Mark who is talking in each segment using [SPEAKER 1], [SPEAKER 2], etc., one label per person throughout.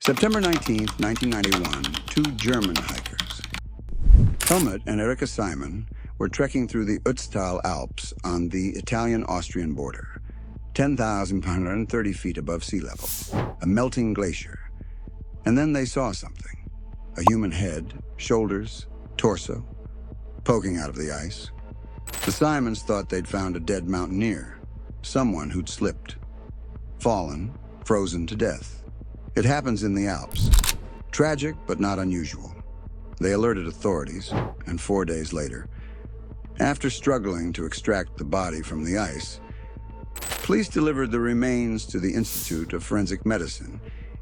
[SPEAKER 1] September 19th, 1991, two German hikers, Helmut and Ötzi the Iceman, were trekking through the Ötztal Alps on the Italian-Austrian border, 10,530 feet above sea level, a melting glacier. And then they saw something, a human head, shoulders, torso, poking out of the ice. The Simons thought they'd found a dead mountaineer, someone who'd slipped, fallen, frozen to death. It happens in the Alps. Tragic, but not unusual. They alerted authorities, and 4 days later, after struggling to extract the body from the ice, police delivered the remains to the Institute of Forensic Medicine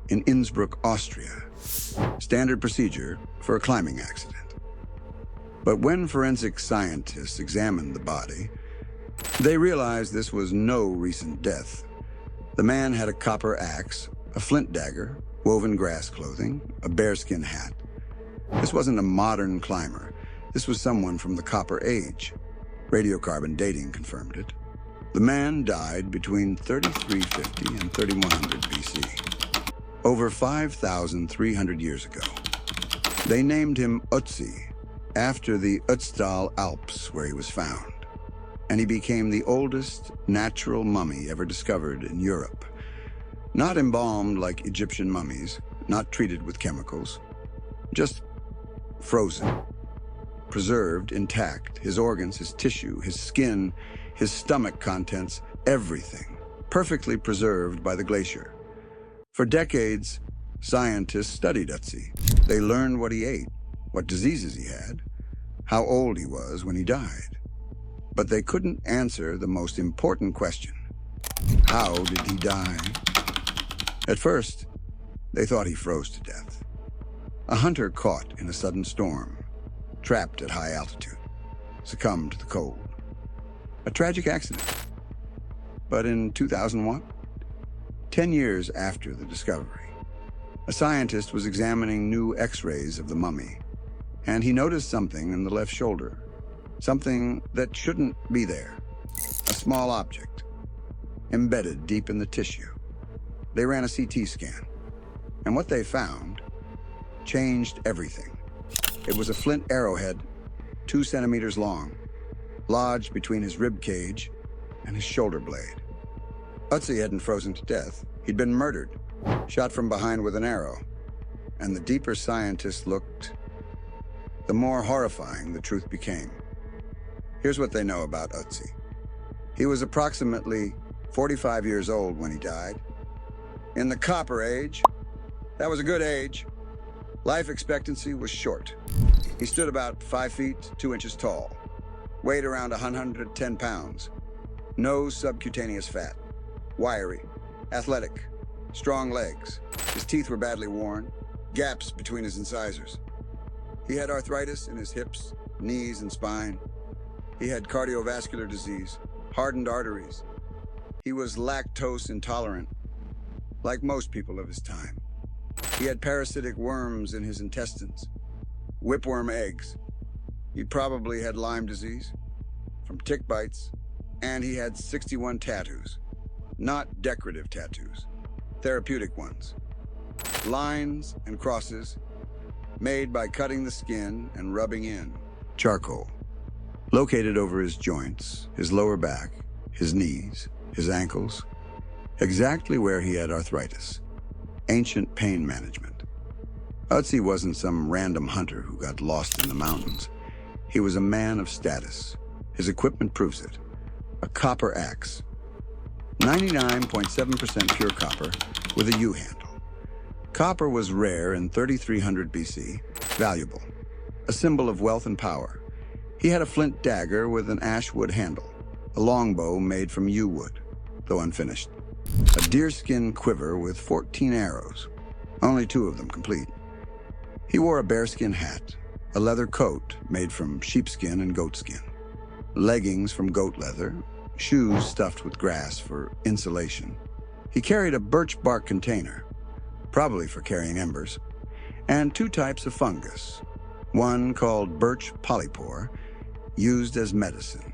[SPEAKER 1] in Innsbruck, Austria. Standard procedure for a climbing accident. But when forensic scientists examined the body, they realized this was no recent death. The man had a copper axe, a flint dagger, woven grass clothing, a bearskin hat. This wasn't a modern climber. This was someone from the Copper Age. Radiocarbon dating confirmed it. The man died between 3350 and 3100 BC, over 5,300 years ago. They named him Ötzi, after the Ötztal Alps where he was found. And he became the oldest natural mummy ever discovered in Europe. Not embalmed like Egyptian mummies, not treated with chemicals, just frozen, preserved intact, his organs, his tissue, his skin, his stomach contents, everything, perfectly preserved by the glacier. For decades, scientists studied Ötzi. They learned what he ate, what diseases he had, how old he was when he died. But they couldn't answer the most important question. How did he die? At first, they thought he froze to death. A hunter caught in a sudden storm, trapped at high altitude, succumbed to the cold. A tragic accident. But in 2001, 10 years after the discovery, a scientist was examining new X-rays of the mummy, and he noticed something in the left shoulder, something that shouldn't be there, a small object, embedded deep in the tissue. They ran a CT scan, and what they found changed everything. It was a flint arrowhead, 2 centimeters long, lodged between his rib cage and his shoulder blade. Ötzi hadn't frozen to death. He'd been murdered, shot from behind with an arrow. And the deeper scientists looked, the more horrifying the truth became. Here's what they know about Ötzi. He was approximately 45 years old when he died. In the Copper Age, that was a good age. Life expectancy was short. He stood about 5 feet, 2 inches tall, weighed around 110 pounds, no subcutaneous fat, wiry, athletic, strong legs. His teeth were badly worn, gaps between his incisors. He had arthritis in his hips, knees, and spine. He had cardiovascular disease, hardened arteries. He was lactose intolerant, like most people of his time. He had parasitic worms in his intestines, whipworm eggs. He probably had Lyme disease from tick bites, and he had 61 tattoos. Not decorative tattoos, therapeutic ones. Lines and crosses made by cutting the skin and rubbing in charcoal. Located over his joints, his lower back, his knees, his ankles, exactly where he had arthritis. Ancient pain management. Ötzi wasn't some random hunter who got lost in the mountains. He was a man of status. His equipment proves it. A copper axe. 99.7% pure copper with a U-handle. Copper was rare in 3300 BC, valuable, a symbol of wealth and power. He had a flint dagger with an ash wood handle, a longbow made from yew wood, though unfinished. A deerskin quiver with 14 arrows, only 2 of them complete. He wore a bearskin hat, a leather coat made from sheepskin and goatskin, leggings from goat leather, shoes stuffed with grass for insulation. He carried a birch bark container, probably for carrying embers, and 2 types of fungus, one called birch polypore, used as medicine,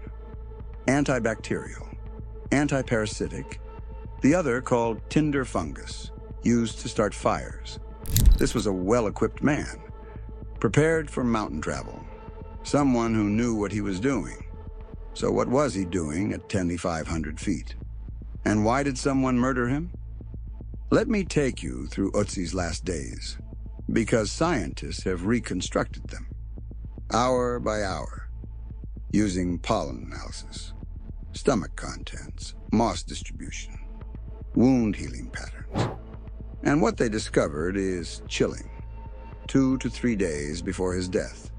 [SPEAKER 1] antibacterial, antiparasitic, the other called tinder fungus, used to start fires. This was a well-equipped man, prepared for mountain travel, someone who knew what he was doing. So what was he doing at 10,500 feet? And why did someone murder him? Let me take you through Ötzi's last days, because scientists have reconstructed them, hour by hour, using pollen analysis, stomach contents, moss distribution, wound healing patterns. And what they discovered is chilling. 2 to 3 days before his death,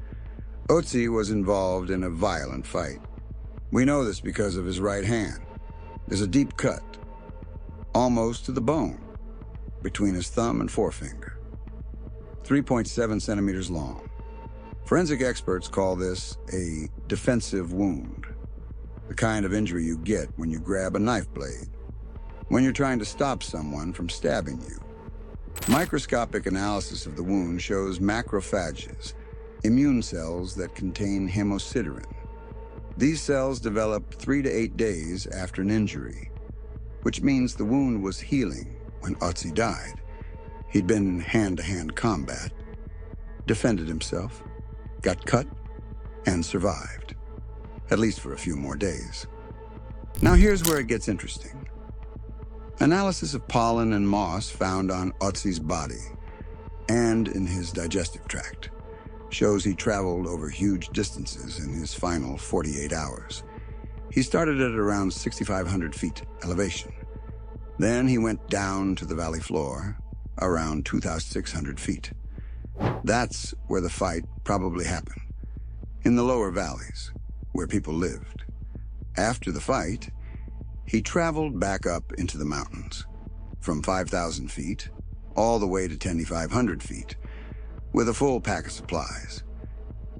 [SPEAKER 1] Ötzi was involved in a violent fight. We know this because of his right hand. There's a deep cut, almost to the bone, between his thumb and forefinger, 3.7 centimeters long. Forensic experts call this a defensive wound, the kind of injury you get when you grab a knife blade, when you're trying to stop someone from stabbing you. Microscopic analysis of the wound shows macrophages, immune cells that contain hemosiderin. These cells develop 3 to 8 days after an injury, which means the wound was healing when Ötzi died. He'd been in hand-to-hand combat, defended himself, got cut, and survived, at least for a few more days. Now here's where it gets interesting. Analysis of pollen and moss found on Ötzi's body and in his digestive tract shows he traveled over huge distances in his final 48 hours. He started at around 6,500 feet elevation. Then he went down to the valley floor, around 2,600 feet. That's where the fight probably happened, in the lower valleys, where people lived. After the fight, he traveled back up into the mountains, from 5,000 feet all the way to 10,500 feet, with a full pack of supplies.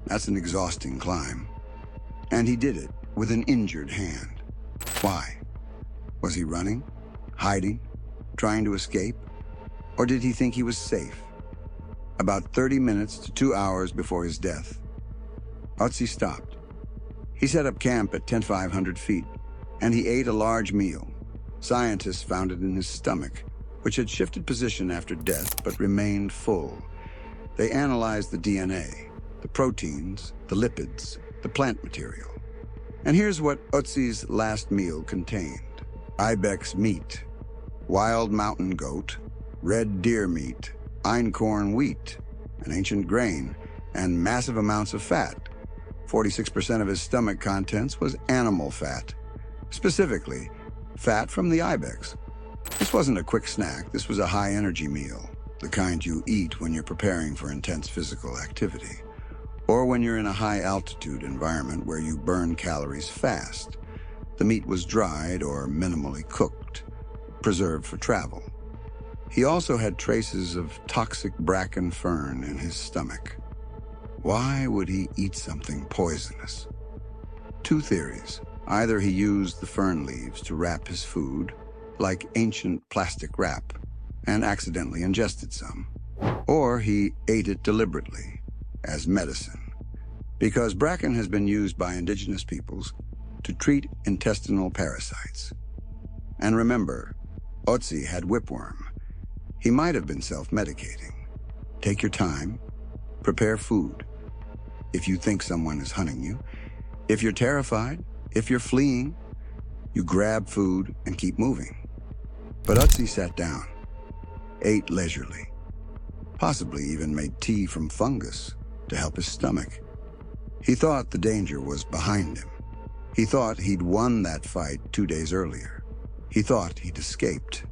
[SPEAKER 1] That's an exhausting climb. And he did it with an injured hand. Why? Was he running? Hiding? Trying to escape? Or did he think he was safe? About 30 minutes to 2 hours before his death, Ötzi stopped. He set up camp at 10,500 feet, and he ate a large meal. Scientists found it in his stomach, which had shifted position after death but remained full. They analyzed the DNA, the proteins, the lipids, the plant material. And here's what Ötzi's last meal contained: ibex meat, wild mountain goat, red deer meat, einkorn wheat, an ancient grain, and massive amounts of fat. 46% of his stomach contents was animal fat, specifically fat from the ibex. This wasn't a quick snack. This was a high-energy meal, the kind you eat when you're preparing for intense physical activity, or when you're in a high-altitude environment where you burn calories fast. The meat was dried or minimally cooked, preserved for travel. He also had traces of toxic bracken fern in his stomach. Why would he eat something poisonous? 2 theories. Either he used the fern leaves to wrap his food, like ancient plastic wrap, and accidentally ingested some, or he ate it deliberately, as medicine, because bracken has been used by indigenous peoples to treat intestinal parasites. And remember, Ötzi had whipworm. He might have been self-medicating. Take your time, prepare food. If you think someone is hunting you, if you're terrified, if you're fleeing, you grab food and keep moving. But Ötzi sat down, ate leisurely, possibly even made tea from fungus to help his stomach. He thought the danger was behind him. He thought he'd won that fight 2 days earlier. He thought he'd escaped.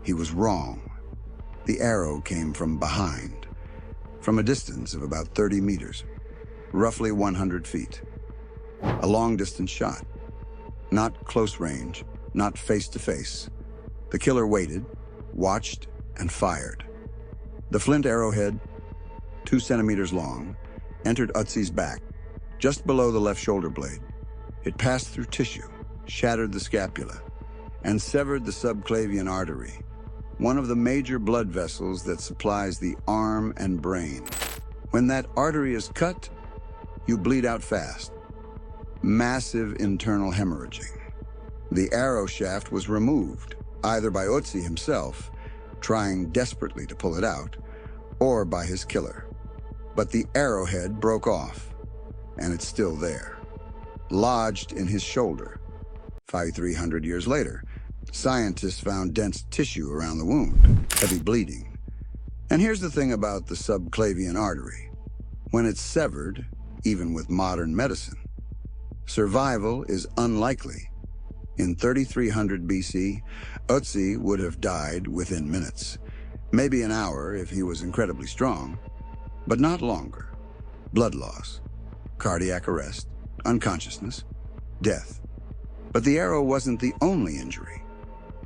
[SPEAKER 1] He was wrong. The arrow came from behind, from a distance of about 30 meters, roughly 100 feet. A long-distance shot, not close range, not face-to-face. The killer waited, watched, and fired. The flint arrowhead, 2 centimeters long, entered Ötzi's back, just below the left shoulder blade. It passed through tissue, shattered the scapula, and severed the subclavian artery, one of the major blood vessels that supplies the arm and brain. When that artery is cut, you bleed out fast. Massive internal hemorrhaging. The arrow shaft was removed, either by Ötzi himself, trying desperately to pull it out, or by his killer. But the arrowhead broke off, and it's still there, lodged in his shoulder. 300 years later, scientists found dense tissue around the wound, heavy bleeding. And here's the thing about the subclavian artery. When it's severed, even with modern medicine, survival is unlikely. In 3300 BC, Ötzi would have died within minutes, maybe an hour if he was incredibly strong, but not longer. Blood loss, cardiac arrest, unconsciousness, death. But the arrow wasn't the only injury.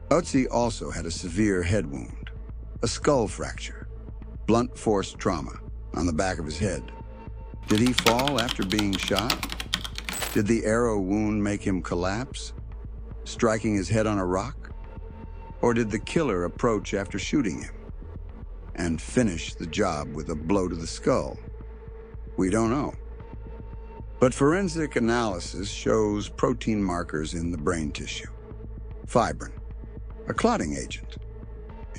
[SPEAKER 1] Ötzi also had a severe head wound, a skull fracture, blunt force trauma on the back of his head. Did he fall after being shot? Did the arrow wound make him collapse, striking his head on a rock? Or did the killer approach after shooting him and finish the job with a blow to the skull? We don't know. But forensic analysis shows protein markers in the brain tissue. Fibrin, a clotting agent.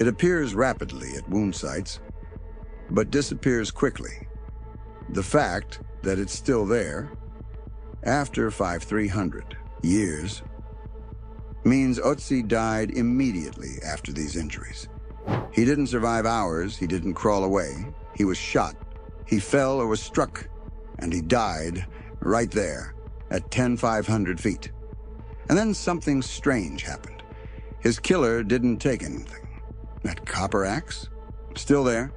[SPEAKER 1] It appears rapidly at wound sites, but disappears quickly. The fact that it's still there after 5300 years means Ötzi died immediately after these injuries. He didn't survive hours, he didn't crawl away, he was shot, he fell or was struck, and he died right there at 10,500 feet. And then something strange happened. His killer didn't take anything. That copper axe? Still there.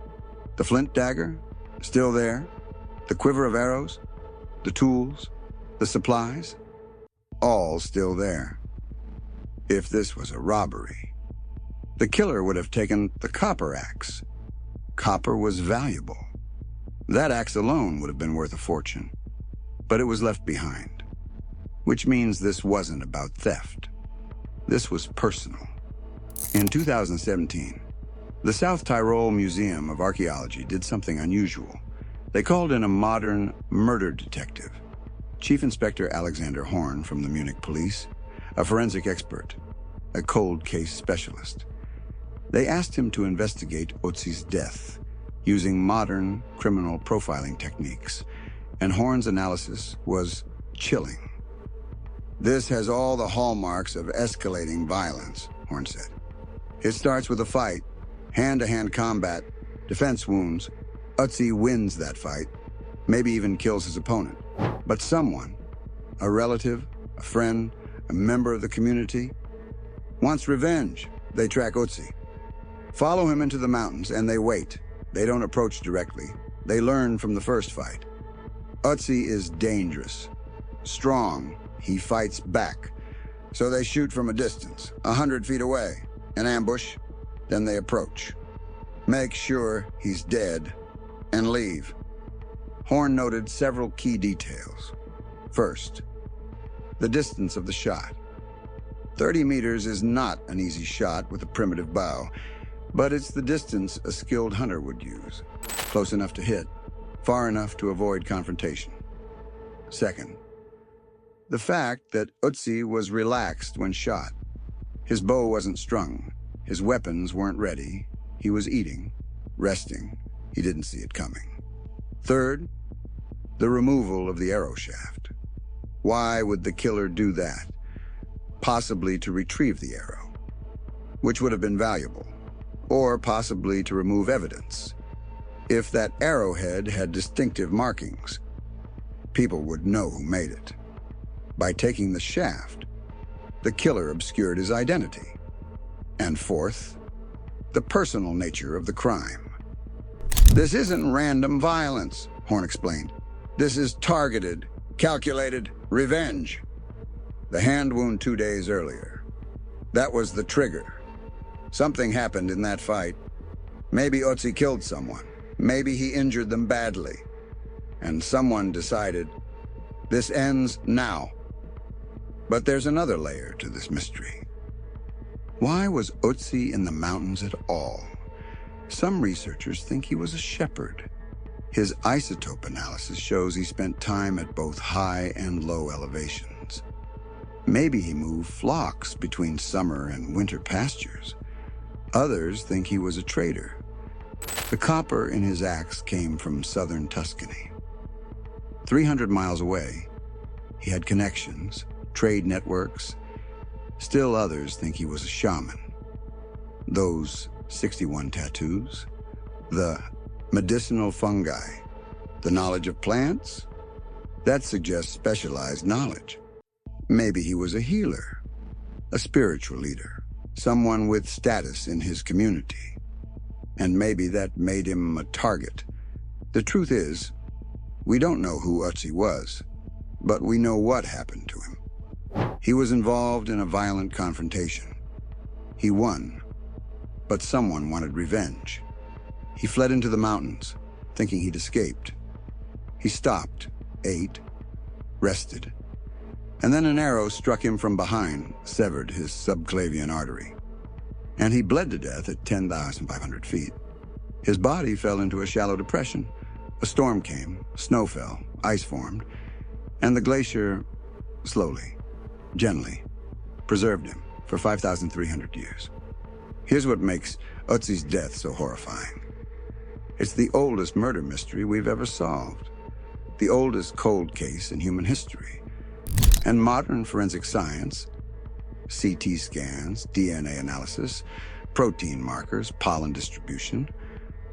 [SPEAKER 1] The flint dagger? Still there. The quiver of arrows? The tools? The supplies? All still there. If this was a robbery, the killer would have taken the copper axe. Copper was valuable. That axe alone would have been worth a fortune. But it was left behind, which means this wasn't about theft. This was personal. In 2017, the South Tyrol Museum of Archaeology did something unusual. They called in a modern murder detective, Chief Inspector Alexander Horn from the Munich police, a forensic expert, a cold case specialist. They asked him to investigate Ötzi's death using modern criminal profiling techniques, and Horn's analysis was chilling. This has all the hallmarks of escalating violence, Horn said. It starts with a fight, hand-to-hand combat, defense wounds. Ötzi wins that fight, maybe even kills his opponent. But someone, a relative, a friend, a member of the community, wants revenge. They track Ötzi, follow him into the mountains, and they wait. They don't approach directly. They learn from the first fight. Ötzi is dangerous, strong. He fights back. So they shoot from a distance, 100 feet away, an ambush, then they approach. Make sure he's dead, and leave. Horn noted several key details. First, the distance of the shot. 30 meters is not an easy shot with a primitive bow, but it's the distance a skilled hunter would use. Close enough to hit, far enough to avoid confrontation. Second, the fact that Ötzi was relaxed when shot. His bow wasn't strung, his weapons weren't ready, he was eating, resting, he didn't see it coming. Third, the removal of the arrow shaft. Why would the killer do that? Possibly to retrieve the arrow, which would have been valuable, or possibly to remove evidence. If that arrowhead had distinctive markings, people would know who made it. By taking the shaft, the killer obscured his identity. And fourth, the personal nature of the crime. This isn't random violence, Horn explained. This is targeted, calculated revenge. The hand wound 2 days earlier. That was the trigger. Something happened in that fight. Maybe Ötzi killed someone. Maybe he injured them badly. And someone decided, this ends now. But there's another layer to this mystery. Why was Ötzi in the mountains at all? Some researchers think he was a shepherd. His isotope analysis shows he spent time at both high and low elevations. Maybe he moved flocks between summer and winter pastures. Others think he was a trader, The copper in his axe came from southern Tuscany. 300 miles away, he had connections, trade networks. Still others think he was a shaman. Those 61 tattoos, the medicinal fungi, the knowledge of plants, that suggests specialized knowledge. Maybe he was a healer, a spiritual leader, someone with status in his community. And maybe that made him a target. The truth is, we don't know who Ötzi was, but we know what happened to him. He was involved in a violent confrontation. He won, but someone wanted revenge. He fled into the mountains, thinking he'd escaped. He stopped, ate, rested, and then an arrow struck him from behind, severed his subclavian artery. And he bled to death at 10,500 feet. His body fell into a shallow depression. A storm came, snow fell, ice formed, and the glacier slowly, gently, preserved him for 5,300 years. Here's what makes Ötzi's death so horrifying. It's the oldest murder mystery we've ever solved, the oldest cold case in human history. And modern forensic science, CT scans, DNA analysis, protein markers, pollen distribution,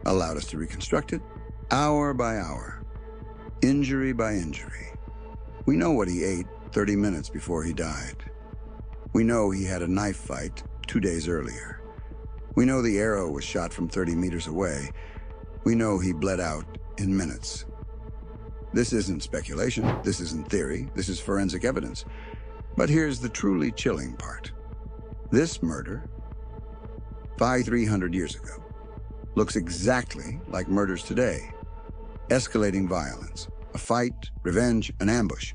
[SPEAKER 1] allowed us to reconstruct it hour by hour, injury by injury. We know what he ate 30 minutes before he died. We know he had a knife fight 2 days earlier. We know the arrow was shot from 30 meters away. We know he bled out in minutes. This isn't speculation, this isn't theory, this is forensic evidence. But here's the truly chilling part. This murder, 5,300 years ago, looks exactly like murders today. Escalating violence, a fight, revenge, an ambush.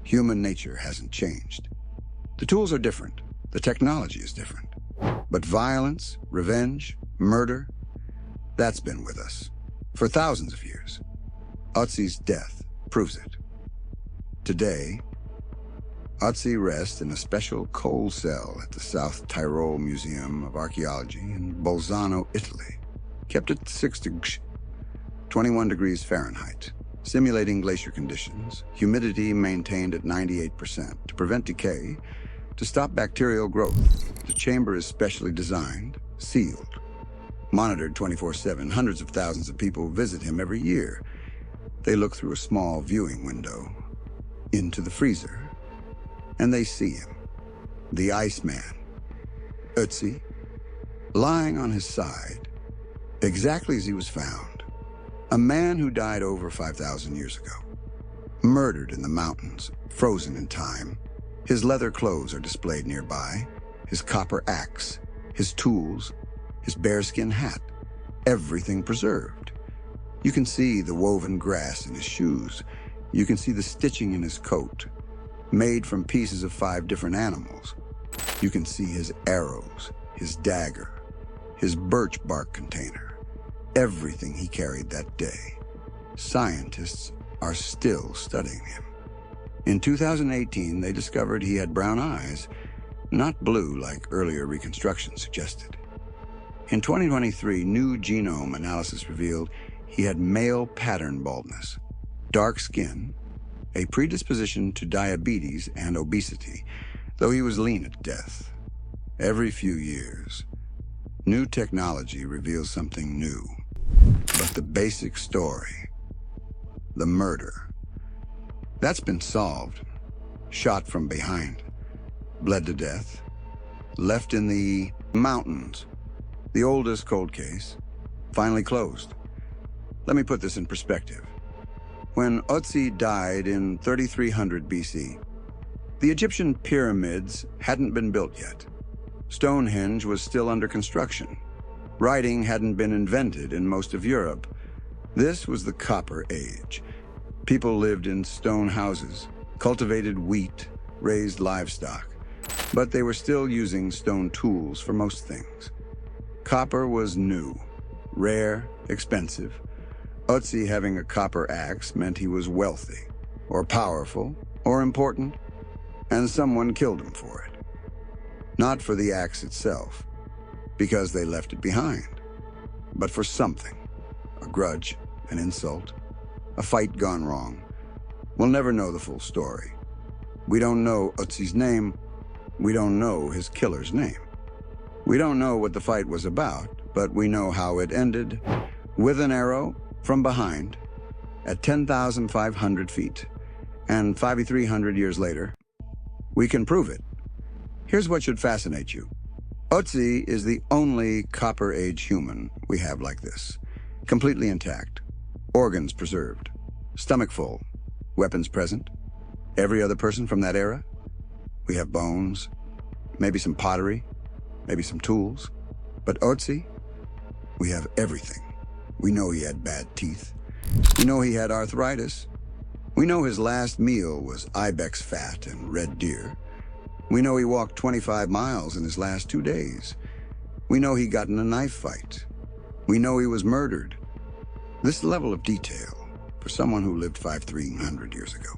[SPEAKER 1] Human nature hasn't changed. The tools are different, the technology is different. But violence, revenge, murder, that's been with us for thousands of years. Ötzi's death proves it. Today, Ötzi rests in a special coal cell at the South Tyrol Museum of Archaeology in Bolzano, Italy, kept at 21 degrees Fahrenheit, simulating glacier conditions, humidity maintained at 98% to prevent decay, to stop bacterial growth. The chamber is specially designed, sealed, monitored 24/7. Hundreds of thousands of people visit him every year. They look through a small viewing window into the freezer, and they see him, the Iceman, Ötzi, lying on his side, exactly as he was found. A man who died over 5,000 years ago, murdered in the mountains, frozen in time. His leather clothes are displayed nearby, his copper axe, his tools, his bearskin hat, everything preserved. You can see the woven grass in his shoes. You can see the stitching in his coat, made from pieces of 5 different animals. You can see his arrows, his dagger, his birch bark container, everything he carried that day. Scientists are still studying him. In 2018, they discovered he had brown eyes, not blue like earlier reconstruction suggested. In 2023, new genome analysis revealed he had male pattern baldness, dark skin, a predisposition to diabetes and obesity, though he was lean at death. Every few years, new technology reveals something new. But the basic story, the murder, that's been solved. Shot from behind, bled to death, left in the mountains. The oldest cold case, finally closed. Let me put this in perspective. When Ötzi died in 3300 BC, the Egyptian pyramids hadn't been built yet. Stonehenge was still under construction. Writing hadn't been invented in most of Europe. This was the Copper Age. People lived in stone houses, cultivated wheat, raised livestock, but they were still using stone tools for most things. Copper was new, rare, expensive. Ötzi having a copper axe meant he was wealthy, or powerful, or important, and someone killed him for it. Not for the axe itself, because they left it behind. but for something. A grudge, an insult, a fight gone wrong. We'll never know the full story. We don't know Ötzi's name. We don't know his killer's name. We don't know what the fight was about, but we know how it ended, with an arrow from behind at 10,500 feet. And 5,300 years later, we can prove it. Here's what should fascinate you. Ötzi is the only Copper Age human we have like this. Completely intact, organs preserved, stomach full, weapons present. Every other person from that era, we have bones, maybe some pottery, maybe some tools. But Ötzi, we have everything. We know he had bad teeth. We know he had arthritis. We know his last meal was ibex fat and red deer. We know he walked 25 miles in his last 2 days. We know he got in a knife fight. We know he was murdered. This level of detail, for someone who lived 5,300 years ago,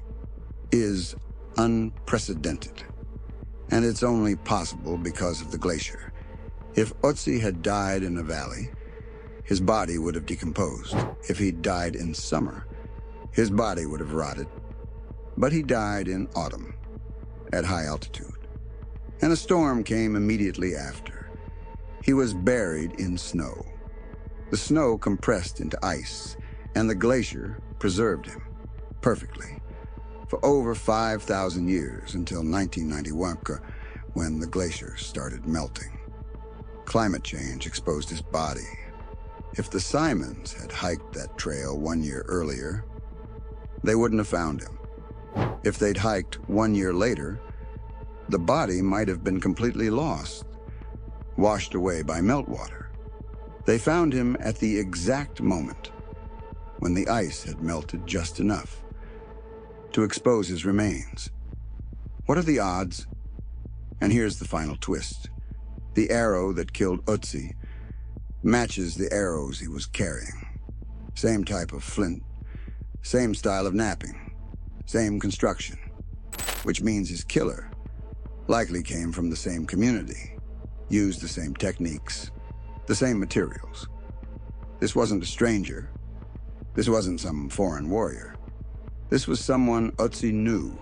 [SPEAKER 1] is unprecedented. And it's only possible because of the glacier. If Ötzi had died in a valley, his body would have decomposed. If he'd died in summer, his body would have rotted. But he died in autumn, at high altitude. And a storm came immediately after. He was buried in snow. The snow compressed into ice, and the glacier preserved him perfectly for over 5,000 years until 1991, when the glacier started melting. Climate change exposed his body. If the Simons had hiked that trail 1 year earlier, they wouldn't have found him. If they'd hiked 1 year later, the body might have been completely lost, washed away by meltwater. They found him at the exact moment when the ice had melted just enough to expose his remains. What are the odds? And here's the final twist. The arrow that killed Ötzi matches the arrows he was carrying. Same type of flint, same style of knapping, same construction, which means his killer likely came from the same community, used the same techniques, the same materials. This wasn't a stranger. This wasn't some foreign warrior. This was someone Ötzi knew,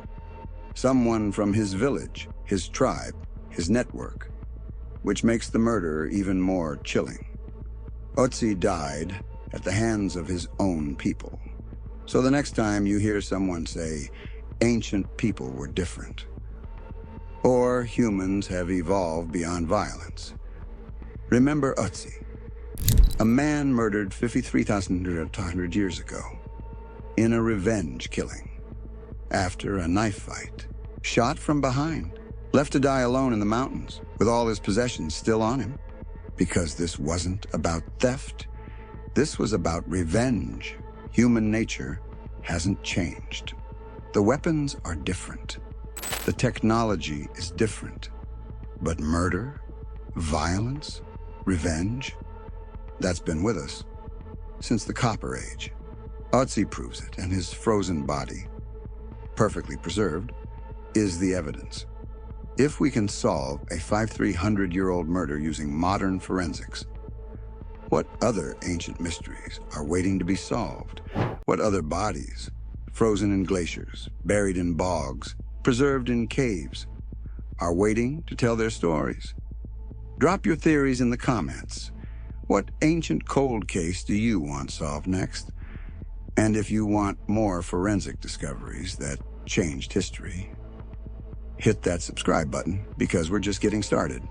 [SPEAKER 1] someone from his village, his tribe, his network, which makes the murder even more chilling. Ötzi died at the hands of his own people. So the next time you hear someone say, ancient people were different, or humans have evolved beyond violence, remember Ötzi, a man murdered 53,200 years ago in a revenge killing, after a knife fight, shot from behind, left to die alone in the mountains with all his possessions still on him. Because this wasn't about theft, this was about revenge. Human nature hasn't changed. The weapons are different. The technology is different. But murder, violence, revenge, that's been with us since the Copper Age. Ötzi proves it, and his frozen body, perfectly preserved, is the evidence. If we can solve a 5,300-year-old murder using modern forensics, what other ancient mysteries are waiting to be solved? What other bodies, frozen in glaciers, buried in bogs, preserved in caves, are waiting to tell their stories? Drop your theories in the comments. What ancient cold case do you want solved next? And if you want more forensic discoveries that changed history, hit that subscribe button, because we're just getting started.